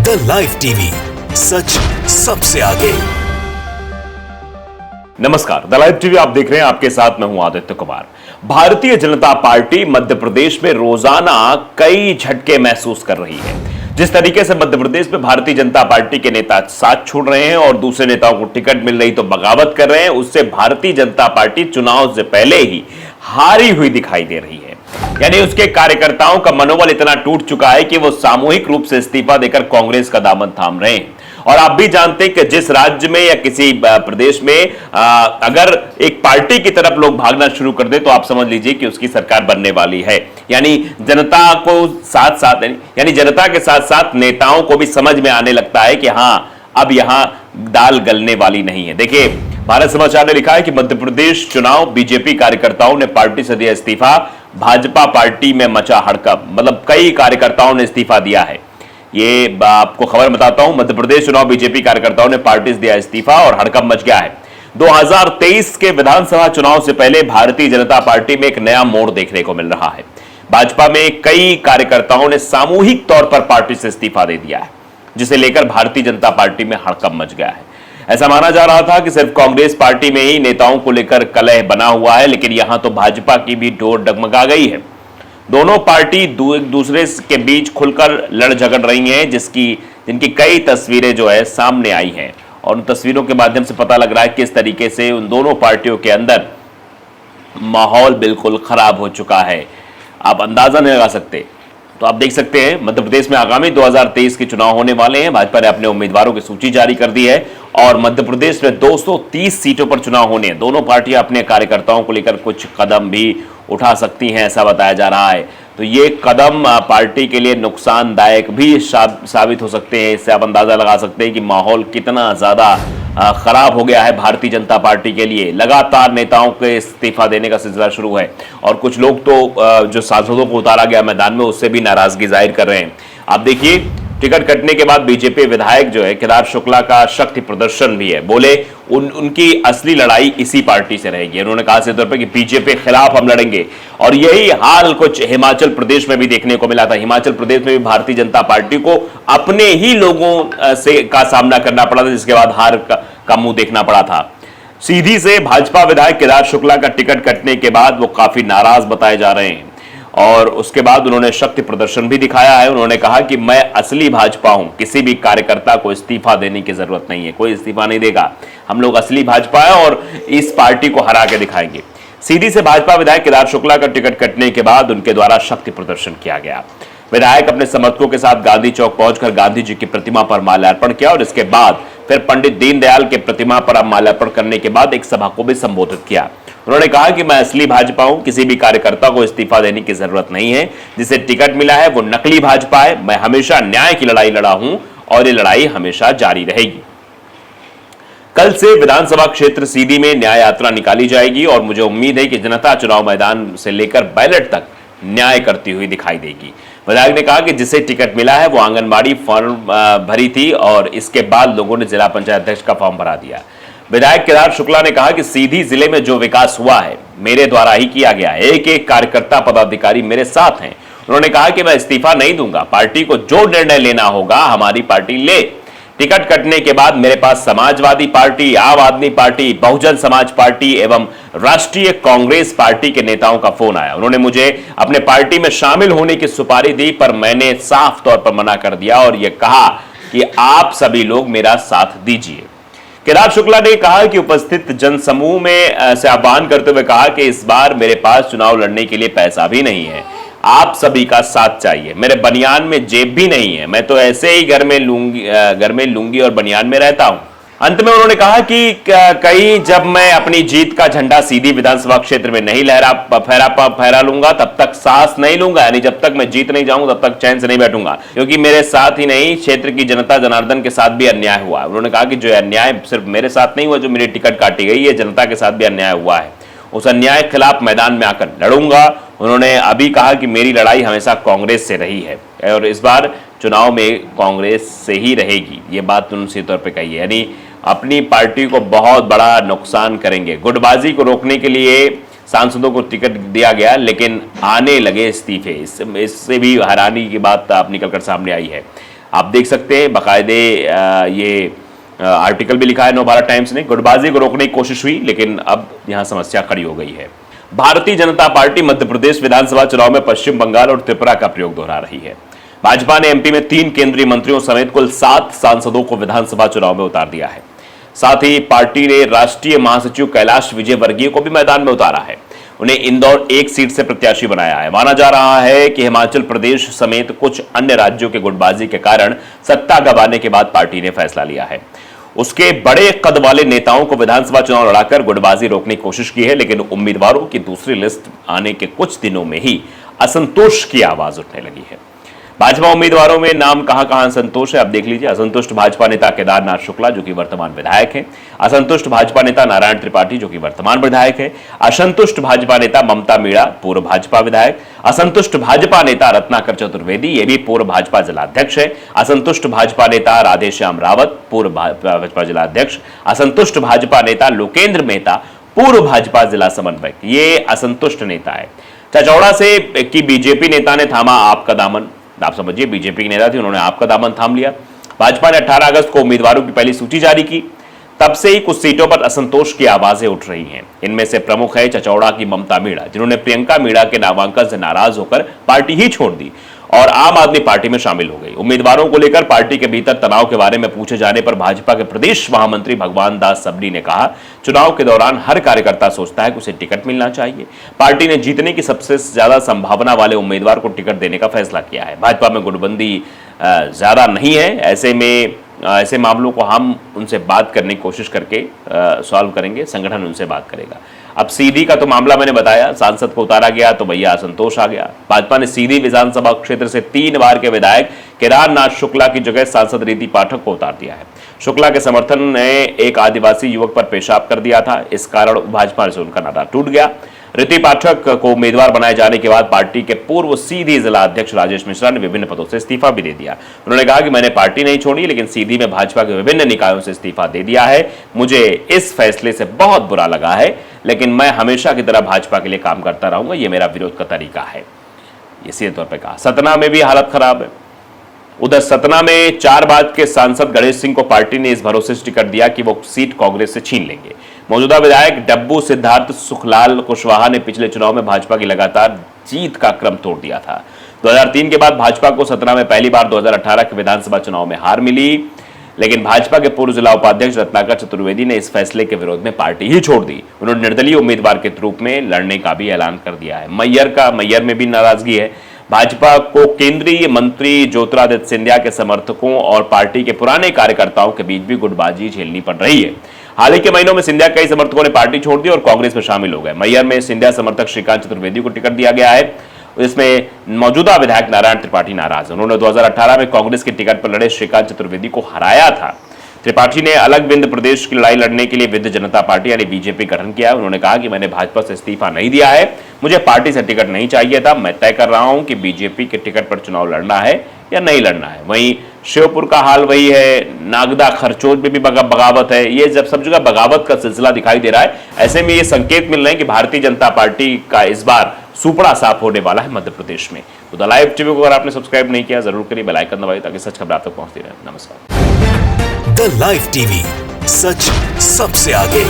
The live TV, सच सबसे आगे। नमस्कार, द लाइव टीवी आप देख रहे हैं। आपके साथ मैं हूं आदित्य कुमार। भारतीय जनता पार्टी मध्य प्रदेश में रोजाना कई झटके महसूस कर रही है। जिस तरीके से मध्य प्रदेश में भारतीय जनता पार्टी के नेता साथ छोड़ रहे हैं और दूसरे नेताओं को टिकट मिल रही तो बगावत कर रहे हैं, उससे भारतीय जनता पार्टी चुनाव से पहले ही हारी हुई दिखाई दे रही है। यानी उसके कार्यकर्ताओं का मनोबल इतना टूट चुका है कि वो सामूहिक रूप से इस्तीफा देकर कांग्रेस का दामन थाम रहे हैं। और आप भी जानते हैं कि जिस राज्य में या किसी प्रदेश में अगर एक पार्टी की तरफ लोग भागना शुरू कर दे तो आप समझ लीजिए कि उसकी सरकार बनने वाली है। यानी जनता को साथ साथ यानी जनता के साथ साथ नेताओं को भी समझ में आने लगता है कि हां, अब यहां दाल गलने वाली नहीं है। देखिए, भारत समाचार ने लिखा है कि मध्य प्रदेश चुनाव, बीजेपी कार्यकर्ताओं ने पार्टी से दिया इस्तीफा, भाजपा पार्टी में मचा हड़कंप। मतलब कई कार्यकर्ताओं ने इस्तीफा दिया है। ये आपको खबर बताता हूं, मध्य प्रदेश चुनाव, बीजेपी कार्यकर्ताओं ने पार्टी से दिया इस्तीफा और हड़कंप मच गया है। 2023 के विधानसभा चुनाव से पहले भारतीय जनता पार्टी में एक नया मोड़ देखने को मिल रहा है। भाजपा में कई कार्यकर्ताओं ने सामूहिक तौर पर पार्टी से इस्तीफा दे दिया है, जिसे लेकर भारतीय जनता पार्टी में हड़कंप मच गया है। ऐसा माना जा रहा था कि सिर्फ कांग्रेस पार्टी में ही नेताओं को लेकर कलह बना हुआ है, लेकिन यहां तो भाजपा की भी डोर डगमगा गई है। दोनों पार्टी एक दूसरे के बीच खुलकर लड़ झगड़ रही हैं, जिनकी कई तस्वीरें जो है सामने आई हैं और उन तस्वीरों के माध्यम से पता लग रहा है किस तरीके से उन दोनों पार्टियों के अंदर माहौल बिल्कुल खराब हो चुका है। आप अंदाजा नहीं लगा सकते। तो आप देख सकते हैं, मध्य प्रदेश में आगामी 2023 के चुनाव होने वाले हैं। भाजपा ने अपने उम्मीदवारों की सूची जारी कर दी है और मध्य प्रदेश में 230 सीटों पर चुनाव होने हैं। दोनों पार्टियां अपने कार्यकर्ताओं को लेकर कुछ कदम भी उठा सकती हैं, ऐसा बताया जा रहा है। तो ये कदम पार्टी के लिए नुकसानदायक भी साबित हो सकते हैं। इससे आप अंदाजा लगा सकते हैं कि माहौल कितना ज्यादा खराब हो गया है भारतीय जनता पार्टी के लिए। लगातार नेताओं के इस्तीफा देने का सिलसिला शुरू है और कुछ लोग तो जो सांसदों को उतारा गया मैदान में, उससे भी नाराजगी जाहिर कर रहे हैं। आप देखिए, टिकट कटने के बाद बीजेपी विधायक जो है केदार शुक्ला का शक्ति प्रदर्शन भी है। बोले उनकी असली लड़ाई इसी पार्टी से रहेगी। उन्होंने कहा सीधे तौर पर कि बीजेपी के खिलाफ हम लड़ेंगे। और यही हाल कुछ हिमाचल प्रदेश में भी देखने को मिला था। हिमाचल प्रदेश में भी भारतीय जनता पार्टी को अपने ही लोगों से का सामना करना पड़ा था, जिसके बाद हार का मुंह देखना पड़ा था। सीधी से भाजपा विधायक केदार शुक्ला का टिकट कटने के बाद वो काफी नाराज बताए जा रहे हैं और उसके बाद उन्होंने शक्ति प्रदर्शन भी दिखाया है। उन्होंने कहा कि मैं असली भाजपा हूं, किसी भी कार्यकर्ता को इस्तीफा देने की जरूरत नहीं है, कोई इस्तीफा नहीं देगा। हम लोग असली भाजपा है और इस पार्टी को हरा के दिखाएंगे। सीधी से भाजपा विधायक केदार शुक्ला का टिकट कटने के बाद उनके द्वारा शक्ति प्रदर्शन किया गया। विधायक अपने समर्थकों के साथ गांधी चौक पहुंचकर गांधी जी की प्रतिमा पर माल्यार्पण किया और इसके बाद फिर पंडित दीनदयाल के प्रतिमा पर माल्यार्पण करने के बाद एक सभा को भी संबोधित किया। उन्होंने कहा कि मैं असली भाजपा हूं, किसी भी कार्यकर्ता को इस्तीफा देने की जरूरत नहीं है। जिसे टिकट मिला है वो नकली भाजपा है। मैं हमेशा न्याय की लड़ाई लड़ा हूं और ये लड़ाई हमेशा जारी रहेगी। कल से विधानसभा क्षेत्र सीधी में न्याय यात्रा निकाली जाएगी और मुझे उम्मीद है कि जनता चुनाव मैदान से लेकर बैलेट तक न्याय करती हुई दिखाई देगी। विधायक ने कहा कि जिसे टिकट मिला है वो आंगनबाड़ी फॉर्म भरी थी और इसके बाद लोगों ने जिला पंचायत अध्यक्ष का फॉर्म भरा दिया। विधायक केदार शुक्ला ने कहा कि सीधी जिले में जो विकास हुआ है मेरे द्वारा ही किया गया है। एक एक कार्यकर्ता पदाधिकारी मेरे साथ हैं। उन्होंने कहा कि मैं इस्तीफा नहीं दूंगा, पार्टी को जो निर्णय लेना होगा हमारी पार्टी ले। टिकट कटने के बाद मेरे पास समाजवादी पार्टी, आम आदमी पार्टी, बहुजन समाज पार्टी एवं राष्ट्रीय कांग्रेस पार्टी के नेताओं का फोन आया। उन्होंने मुझे अपने पार्टी में शामिल होने की सुपारी दी, पर मैंने साफ तौर पर मना कर दिया और यह कहा कि आप सभी लोग मेरा साथ दीजिए। केदार शुक्ला ने कहा कि उपस्थित जनसमूह में से आह्वान करते हुए कहा कि इस बार मेरे पास चुनाव लड़ने के लिए पैसा भी नहीं है, आप सभी का साथ चाहिए। मेरे बनियान में जेब भी नहीं है, मैं तो ऐसे ही घर में लूंगी और बनियान में रहता हूं। अंत में उन्होंने कहा कि कहीं जब मैं अपनी जीत का झंडा सीधी विधानसभा क्षेत्र में नहीं फहरा लूंगा तब तक सांस नहीं लूंगा। यानी जब तक मैं जीत नहीं जाऊं तब तक चैन से नहीं बैठूंगा, क्योंकि मेरे साथ ही नहीं क्षेत्र की जनता जनार्दन के साथ भी अन्याय हुआ। उन्होंने कहा कि जो अन्याय सिर्फ मेरे साथ नहीं हुआ, जो मेरी टिकट काटी गई, ये जनता के साथ भी अन्याय हुआ है। उस अन्याय के खिलाफ मैदान में आकर लड़ूंगा। उन्होंने अभी कहा कि मेरी लड़ाई हमेशा कांग्रेस से रही है और इस बार चुनाव में कांग्रेस से ही रहेगी। ये बात उन्होंने सीधे तौर पर कही है। यानी अपनी पार्टी को बहुत बड़ा नुकसान करेंगे। गुटबाजी को रोकने के लिए सांसदों को टिकट दिया गया, लेकिन आने लगे इस्तीफे। इससे भी हैरानी की बात आप निकलकर सामने आई है। आप देख सकते हैं बाकायदे ये आर्टिकल भी लिखा है नवभारत टाइम्स ने। गुटबाजी को रोकने की कोशिश हुई, लेकिन अब यहां समस्या खड़ी हो गई है। भारतीय जनता पार्टी मध्य प्रदेश विधानसभा चुनाव में पश्चिम बंगाल और त्रिपुरा का प्रयोग दोहरा रही है। भाजपा ने एमपी में 3 केंद्रीय मंत्रियों समेत कुल 7 सांसदों को विधानसभा चुनाव में उतार दिया है। साथ ही पार्टी ने राष्ट्रीय महासचिव कैलाश विजयवर्गीय को भी मैदान में उतारा है। उन्हें इंदौर 1 सीट से प्रत्याशी बनाया है। माना जा रहा है कि हिमाचल प्रदेश समेत कुछ अन्य राज्यों के गुटबाजी के कारण सत्ता गंवाने के बाद पार्टी ने फैसला लिया है। उसके बड़े कद वाले नेताओं को विधानसभा चुनाव लड़ाकर गुटबाजी रोकने की कोशिश की है, लेकिन उम्मीदवारों की दूसरी लिस्ट आने के कुछ दिनों में ही असंतोष की आवाज उठने लगी है। भाजपा उम्मीदवारों में नाम कहां असंतोष है, आप देख लीजिए। असंतुष्ट भाजपा नेता केदारनाथ शुक्ला, जो कि वर्तमान विधायक हैं। असंतुष्ट भाजपा नेता नारायण त्रिपाठी, जो कि वर्तमान विधायक है। असंतुष्ट भाजपा नेता ममता मीणा, पूर्व भाजपा विधायक। असंतुष्ट भाजपा नेता रत्नाकर चतुर्वेदी, ये भी पूर्व भाजपा जिलाध्यक्ष है। असंतुष्ट भाजपा नेता राधेश्याम रावत, पूर्व भाजपा जिलाध्यक्ष। असंतुष्ट भाजपा नेता लोकेंद्र मेहता, पूर्व भाजपा जिला समन्वयक। ये असंतुष्ट नेता है। चचौड़ा से की बीजेपी नेता ने थामा आपका दामन। आप समझिए, बीजेपी के नेता थे, उन्होंने आपका दामन थाम लिया। भाजपा ने 18 अगस्त को उम्मीदवारों की पहली सूची जारी की। तब से ही कुछ सीटों पर असंतोष की आवाजें उठ रही हैं। इनमें से प्रमुख है चचौड़ा की ममता मीणा, जिन्होंने प्रियंका मीणा के नामांकन से नाराज होकर पार्टी ही छोड़ दी और आम आदमी पार्टी में शामिल हो गई। उम्मीदवारों को लेकर पार्टी के भीतर तनाव के बारे में पूछे जाने पर भाजपा के प्रदेश महामंत्री भगवान दास सबनी ने कहा, चुनाव के दौरान हर कार्यकर्ता सोचता है कि उसे टिकट मिलना चाहिए। पार्टी ने जीतने की सबसे ज्यादा संभावना वाले उम्मीदवार को टिकट देने का फैसला किया है। भाजपा में गुटबंदी ज्यादा नहीं है। ऐसे मामलों को हम उनसे बात करने की कोशिश करके सॉल्व करेंगे, संगठन उनसे बात करेगा। अब सीधी का तो मामला मैंने बताया, सांसद को उतारा गया तो भैया असंतोष आ गया। भाजपा ने सीधी विधानसभा क्षेत्र से 3 बार के विधायक केदारनाथ शुक्ला की जगह सांसद रीति पाठक को उतार दिया है। शुक्ला के समर्थन ने एक आदिवासी युवक पर पेशाब कर दिया था, इस कारण भाजपा से उनका नाता टूट गया। रीति पाठक को उम्मीदवार बनाए जाने के बाद पार्टी के पूर्व सीधी जिला अध्यक्ष राजेश मिश्रा ने विभिन्न पदों से इस्तीफा भी दे दिया। उन्होंने कहा कि मैंने पार्टी नहीं छोड़ी, लेकिन सीधी में भाजपा के विभिन्न निकायों से इस्तीफा दे दिया है। मुझे इस फैसले से बहुत बुरा लगा है, लेकिन मैं हमेशा की तरह भाजपा के लिए काम करता रहूंगा। यह मेरा विरोध का तरीका है, ये सीधे तौर पर कहा। सतना में भी हालत खराब है। उधर सतना में 4 बार के सांसद गणेश सिंह को पार्टी ने इस भरोसे से टिकट दिया कि वो सीट कांग्रेस से छीन लेंगे। मौजूदा विधायक डब्बू सिद्धार्थ सुखलाल कुशवाहा ने पिछले चुनाव में भाजपा की लगातार जीत का क्रम तोड़ दिया था। 2003 के बाद भाजपा को सतना में पहली बार 2018 के विधानसभा चुनाव में हार मिली, लेकिन भाजपा के पूर्व जिला उपाध्यक्ष रत्नाकर चतुर्वेदी ने इस फैसले के विरोध में पार्टी ही छोड़ दी। उन्होंने निर्दलीय उम्मीदवार के रूप में लड़ने का भी ऐलान कर दिया है। मैयर में भी नाराजगी है। भाजपा को केंद्रीय मंत्री ज्योतिरादित्य सिंधिया के समर्थकों और पार्टी के पुराने कार्यकर्ताओं के बीच भी गुटबाजी झेलनी पड़ रही है। हाल ही के महीनों में सिंधिया कई समर्थकों ने पार्टी छोड़ दी और कांग्रेस में शामिल हो गए। मैयर में सिंधिया समर्थक श्रीकांत चतुर्वेदी को टिकट दिया गया है। इसमें मौजूदा विधायक नारायण त्रिपाठी नाराज हैं। उन्होंने 2018 में कांग्रेस के टिकट पर लड़े श्रीकांत चतुर्वेदी को हराया था। त्रिपाठी ने अलग विंध्य प्रदेश की लड़ाई लड़ने के लिए विंध्य जनता पार्टी यानी बीजेपी गठन किया है। उन्होंने कहा कि मैंने भाजपा से इस्तीफा नहीं दिया है, मुझे पार्टी से टिकट नहीं चाहिए था। मैं तय कर रहा हूं कि बीजेपी के टिकट पर चुनाव लड़ना है या नहीं लड़ना है। वहीं श्योपुर का हाल वही है। नागदा खरचोद में भी बगावत है। ये जब सब जगह बगावत का सिलसिला दिखाई दे रहा है, ऐसे में ये संकेत मिल रहे हैं कि भारतीय जनता पार्टी का इस बार सुपड़ा साफ होने वाला है मध्य प्रदेश में। तो द लाइव टीवी को अगर आपने सब्सक्राइब नहीं किया जरूर करिए, बेल आइकन दबाइए ताकि सच खबर आप तक पहुंचती रहे। नमस्कार। द लाइव टीवी, सच सबसे आगे।